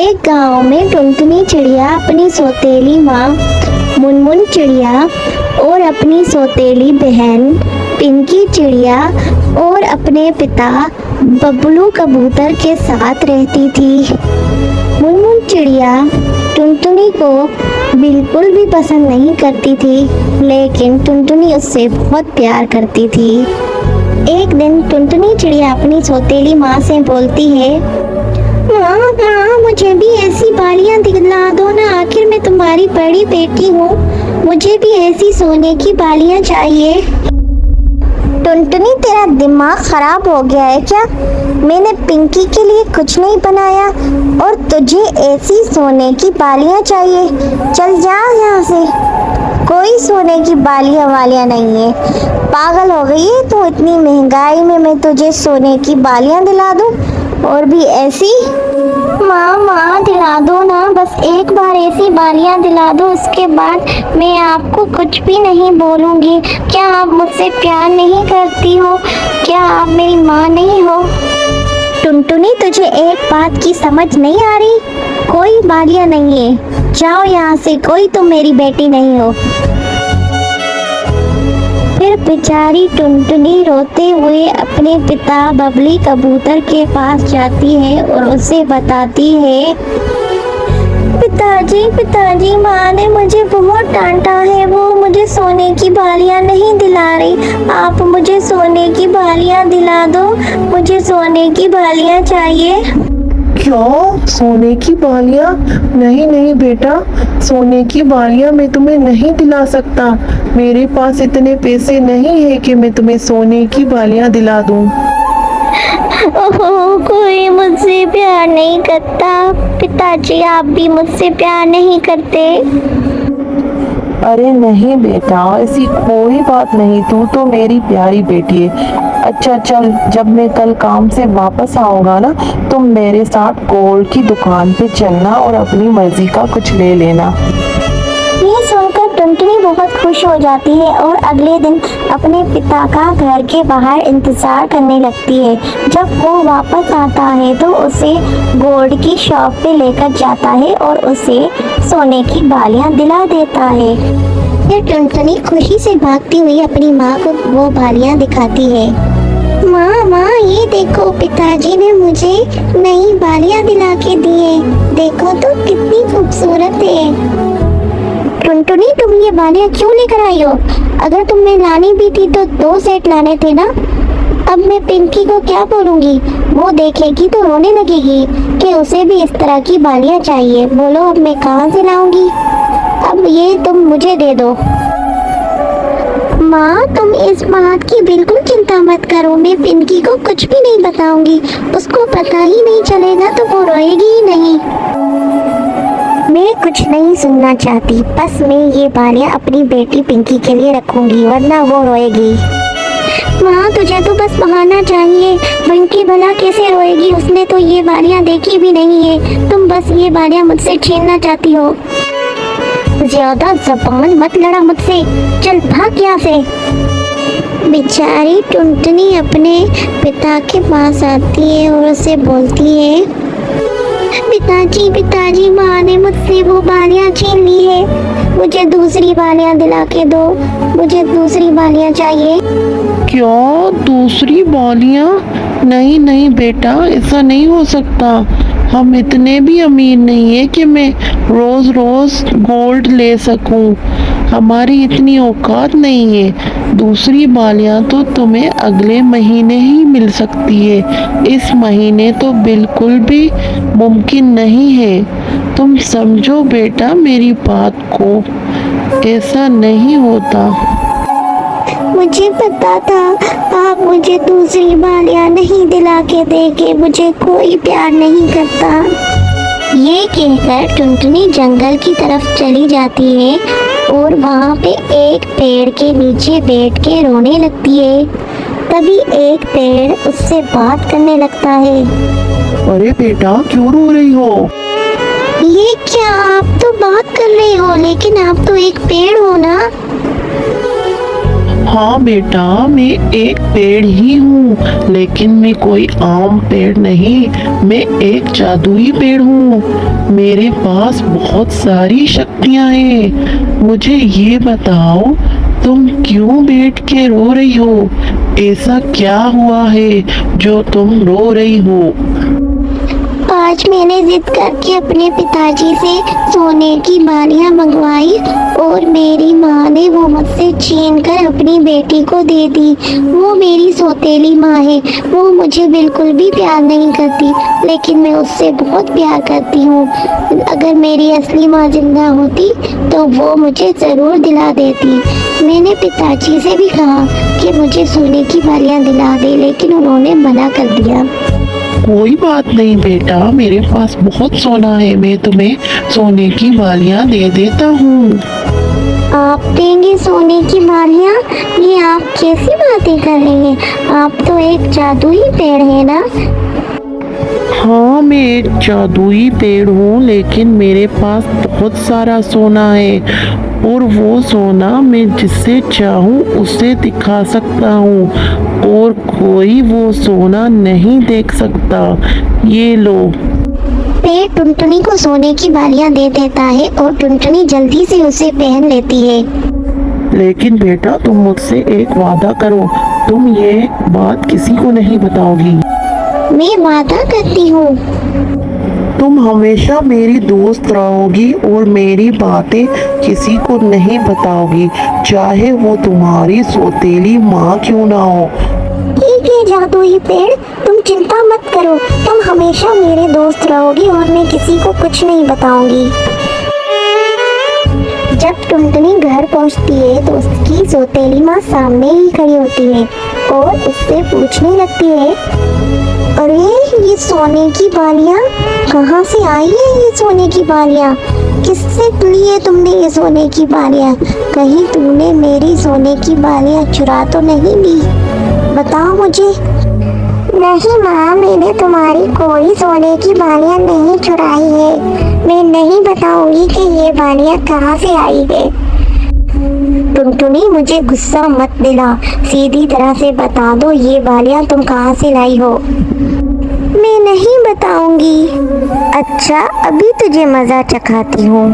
एक गांव में टुनटुनी चिड़िया अपनी सौतेली माँ मुनमुन चिड़िया और अपनी सौतेली बहन पिंकी चिड़िया और अपने पिता बबलू कबूतर के साथ रहती थी। मुनमुन चिड़िया टुनटुनी को बिल्कुल भी पसंद नहीं करती थी, लेकिन टुनटुनी उससे बहुत प्यार करती थी। एक दिन टुनटुनी चिड़िया अपनी सौतेली माँ से बोलती है, माँ माँ मुझे भी ऐसी बालियाँ दिला दो ना, आखिर मैं तुम्हारी बड़ी बेटी हूँ, मुझे भी ऐसी सोने की बालियाँ चाहिए। टुनटुनी तेरा दिमाग खराब हो गया है क्या? मैंने पिंकी के लिए कुछ नहीं बनाया और तुझे ऐसी सोने की बालियाँ चाहिए? चल जा यहाँ से, कोई सोने की बालियाँ वालियाँ नहीं है। पागल हो गई है तो इतनी महंगाई में मैं तुझे सोने की बालियाँ दिला दूँ, और भी ऐसी? माँ माँ दिला दो ना, बस एक बार ऐसी बालियाँ दिला दो, उसके बाद मैं आपको कुछ भी नहीं बोलूँगी। क्या आप मुझसे प्यार नहीं करती हो? क्या आप मेरी माँ नहीं हो? टुनटुनी तुझे एक बात की समझ नहीं आ रही? कोई बालियाँ नहीं है, जाओ यहाँ से, कोई तुम मेरी बेटी नहीं हो। फिर बेचारी टुनटुनी रोते हुए अपने पिता बबली कबूतर के पास जाती है और उसे बताती है, पिताजी माँ ने मुझे बहुत डांटा है, वो मुझे सोने की बालियाँ नहीं दिला रही। आप मुझे सोने की बालियाँ दिला दो, मुझे सोने की बालियाँ चाहिए। क्या? सोने की बालियाँ? नहीं नहीं बेटा, सोने की बालियाँ मैं तुम्हें नहीं दिला सकता। मेरे पास इतने पैसे नहीं है कि मैं तुम्हें सोने की बालियाँ दिला दूँ। ओह, कोई मुझसे प्यार नहीं करता। पिताजी आप भी मुझसे प्यार नहीं करते? अरे नहीं बेटा, ऐसी कोई बात नहीं, तू तो मेरी प्यारी बेटी है। अच्छा चल, जब मैं कल काम से वापस आऊंगा ना, तुम मेरे साथ गोल्ड की दुकान पे चलना और अपनी मर्जी का कुछ ले लेना। ये सुनकर टुनटुनी बहुत खुश हो जाती है और अगले दिन अपने पिता का घर के बाहर इंतजार करने लगती है। जब वो वापस आता है तो उसे गोल्ड की शॉप पे लेकर जाता है और उसे सोने की बालियाँ दिला देता है। फिर टुनटुनी खुशी से भागती हुई अपनी माँ को वो बालियाँ दिखाती है। माँ ये देखो, पिताजी ने मुझे नई बालियाँ दिला के दी है, देखो तो कितनी खूबसूरत है। टुनटुनी तुम ये बालियाँ क्यों लेकर आई हो? अगर तुम्हें लानी भी थी तो 2 सेट लाने थे ना। अब मैं पिंकी को क्या बोलूँगी? वो देखेगी तो रोने लगेगी कि उसे भी इस तरह की बालियाँ चाहिए। बोलो अब मैं कहाँ से लाऊंगी? अब ये तुम मुझे दे दो। माँ तुम इस बात की बिल्कुल चिंता मत करो, मैं पिंकी को कुछ भी नहीं बताऊंगी, उसको पता ही नहीं चलेगा तो वो रोएगी ही नहीं। मैं कुछ नहीं सुनना चाहती, बस मैं ये बालियाँ अपनी बेटी पिंकी के लिए रखूंगी, वरना वो रोएगी। माँ तुझे तो बस बहाना चाहिए, पिंकी भला कैसे रोएगी? उसने तो ये बालियाँ देखी भी नहीं है, तुम बस ये बालियाँ मुझसे छीनना चाहती हो। ज्यादा जबान मत लड़ा मुझसे, चल भाग यहाँ से। बेचारी टुनटुनी अपने पिता के पास आती है और उसे बोलती है, पिताजी माँ ने मुझसे वो बालियाँ छीन ली है, मुझे दूसरी बालियाँ दिला के दो, मुझे दूसरी बालियाँ चाहिए। क्या? दूसरी बालियाँ? नहीं नहीं बेटा, ऐसा नहीं हो सकता। हम इतने भी अमीर नहीं है कि मैं रोज रोज गोल्ड ले सकूं। हमारी इतनी औकात नहीं है। दूसरी बालियाँ तो तुम्हें अगले महीने ही मिल सकती है, इस महीने तो बिल्कुल भी मुमकिन नहीं है। तुम समझो बेटा मेरी बात को, ऐसा नहीं होता। मुझे पता था आप मुझे दूसरी बालियाँ नहीं दिला के देंगे, मुझे कोई प्यार नहीं करता। ये कहकर टुनटुनी जंगल की तरफ चली जाती है और वहाँ पे एक पेड़ के नीचे बैठ के रोने लगती है। तभी एक पेड़ उससे बात करने लगता है। अरे बेटा क्यों रो रही हो? ये क्या, आप तो बात कर रहे हो, लेकिन आप तो एक पेड़ हो ना। हाँ बेटा, मैं एक पेड़ ही हूँ, लेकिन मैं कोई आम पेड़ नहीं। मैं एक जादुई पेड़ हूँ। मेरे पास बहुत सारी शक्तियाँ हैं। मुझे ये बताओ, तुम क्यों बैठ के रो रही हो? ऐसा क्या हुआ है जो तुम रो रही हो? आज मैंने जिद करके अपने पिताजी से सोने की बालियां मंगवाई और मेरी माँ ने वो मुझसे छीन कर अपनी बेटी को दे दी। वो मेरी सौतेली माँ है। वो मुझे बिल्कुल भी प्यार नहीं करती, लेकिन मैं उससे बहुत प्यार करती हूँ। अगर मेरी असली माँ जिंदा होती तो वो मुझे ज़रूर दिला देती। मैंने पिताजी से भी कहा कि मुझे सोने की बालियां दिला दे, लेकिन उन्होंने मना कर दिया। कोई बात नहीं बेटा, मेरे पास बहुत सोना है। मैं तुम्हें सोने की बालियां दे देता हूँ। आप देंगे सोने की बालियां? ये आप कैसी बातें कर रहे हैं? आप तो एक जादुई पेड़ है ना। हाँ, मैं एक जादुई पेड़ हूँ, लेकिन मेरे पास बहुत सारा सोना है और वो सोना मैं जिससे चाहूँ उसे दिखा सकता हूँ और कोई वो सोना नहीं देख सकता। ये लो। पेड़ टुनटुनी को सोने की बालियां दे देता है और टुनटुनी जल्दी से उसे पहन लेती है। लेकिन बेटा, तुम मुझसे एक वादा करो, तुम ये बात किसी को नहीं बताओगी। मैं वादा करती हूँ। तुम हमेशा मेरी दोस्त रहोगी और मेरी बातें किसी को नहीं बताओगी, चाहे वो तुम्हारी सौतेली माँ क्यों ना हो। ठीक है जादुई पेड़, तुम चिंता मत करो। तुम हमेशा मेरे दोस्त रहोगी और मैं किसी को कुछ नहीं बताऊंगी। जब टुनटुनी घर पहुंचती है तो उसकी सौतेली माँ सामने ही खड़ी होती है और उससे पूछने लगती है, अरे ये सोने की बालियां कहाँ से आई है? ये सोने की बालियां किससे ली है तुमने? ये सोने की बालियां कहीं तुमने मेरी सोने की बालियां चुरा तो नहीं ली? बताओ मुझे। नहीं माँ, मैंने तुम्हारी कोई सोने की बालियां नहीं चुराई है। मैं नहीं बताऊंगी कि ये बालियां कहाँ से आई है। टुनटुनी, मुझे गुस्सा मत दिला, सीधी तरह से बता दो ये बालियां तुम कहाँ से लाई हो। मैं नहीं बताऊंगी। अच्छा, अभी तुझे मजा चखाती हूँ।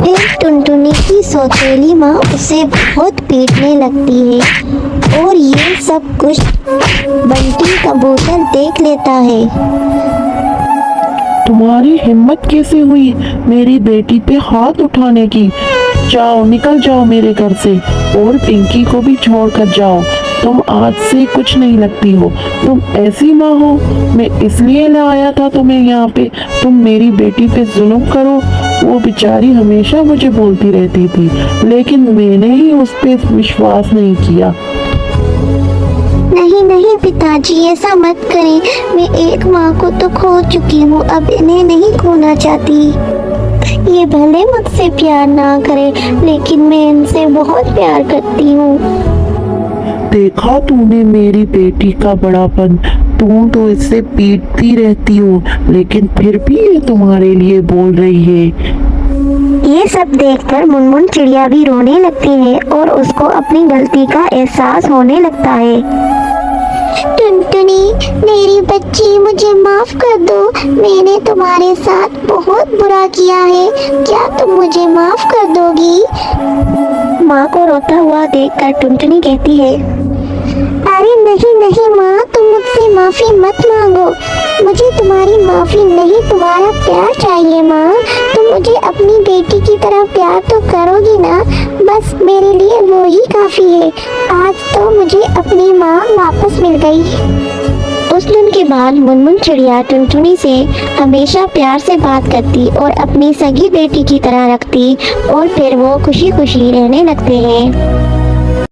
फिर टुनटुनी की सौतेली माँ उसे बहुत पीटने लगती है और ये सब कुछ बंटी कबूतर देख लेता है। तुम्हारी हिम्मत कैसे हुई मेरी बेटी पे हाथ उठाने की? जाओ, निकल जाओ मेरे घर से और पिंकी को भी छोड़ कर जाओ। तुम आज से कुछ नहीं लगती हो। तुम ऐसी माँ हो, मैं इसलिए लाया था तुम्हें यहाँ पे, तुम मेरी बेटी पे जुल्म करो। वो बेचारी हमेशा मुझे बोलती रहती थी, लेकिन मैंने ही उस पे विश्वास नहीं किया। नहीं नहीं पिताजी, ऐसा मत करें। मैं एक माँ को तो खो चुकी हूँ, अब इन्हें नहीं खोना चाहती। ये भले मुझसे प्यार ना करे, लेकिन मैं इनसे बहुत प्यार करती हूँ। देखा तूने मेरी बेटी का बड़ापन? तू तो इससे पीटती रहती हो, लेकिन फिर भी ये तुम्हारे लिए बोल रही है। ये सब देखकर मुनमुन चिड़िया भी रोने लगती है और उसको अपनी गलती का एहसास होने लगता है। टुनटुनी, मेरी बच्ची, मुझे माफ कर दो। मैंने तुम्हारे साथ बहुत बुरा किया है। क्या तुम मुझे माफ कर दोगी? माँ को रोता हुआ देखकर टुनटुनी कहती है, अरे नहीं नहीं माँ, तुम मुझसे माफी मत मांगो। मुझे तुम्हारी माफी नहीं, तुम्हारा प्यार चाहिए माँ। तुम मुझे अपनी बेटी की तरह प्यार तो करोगी ना? बस मेरे लिए वो ही काफी है। आज तो मुझे अपनी माँ वापस मिल गई। उस दिन के बाद मुनमुन चिड़िया टुनटुनी से हमेशा प्यार से बात करती और अपनी सगी बेटी की तरह रखती और फिर वो खुशी खुशी रहने लगते हैं।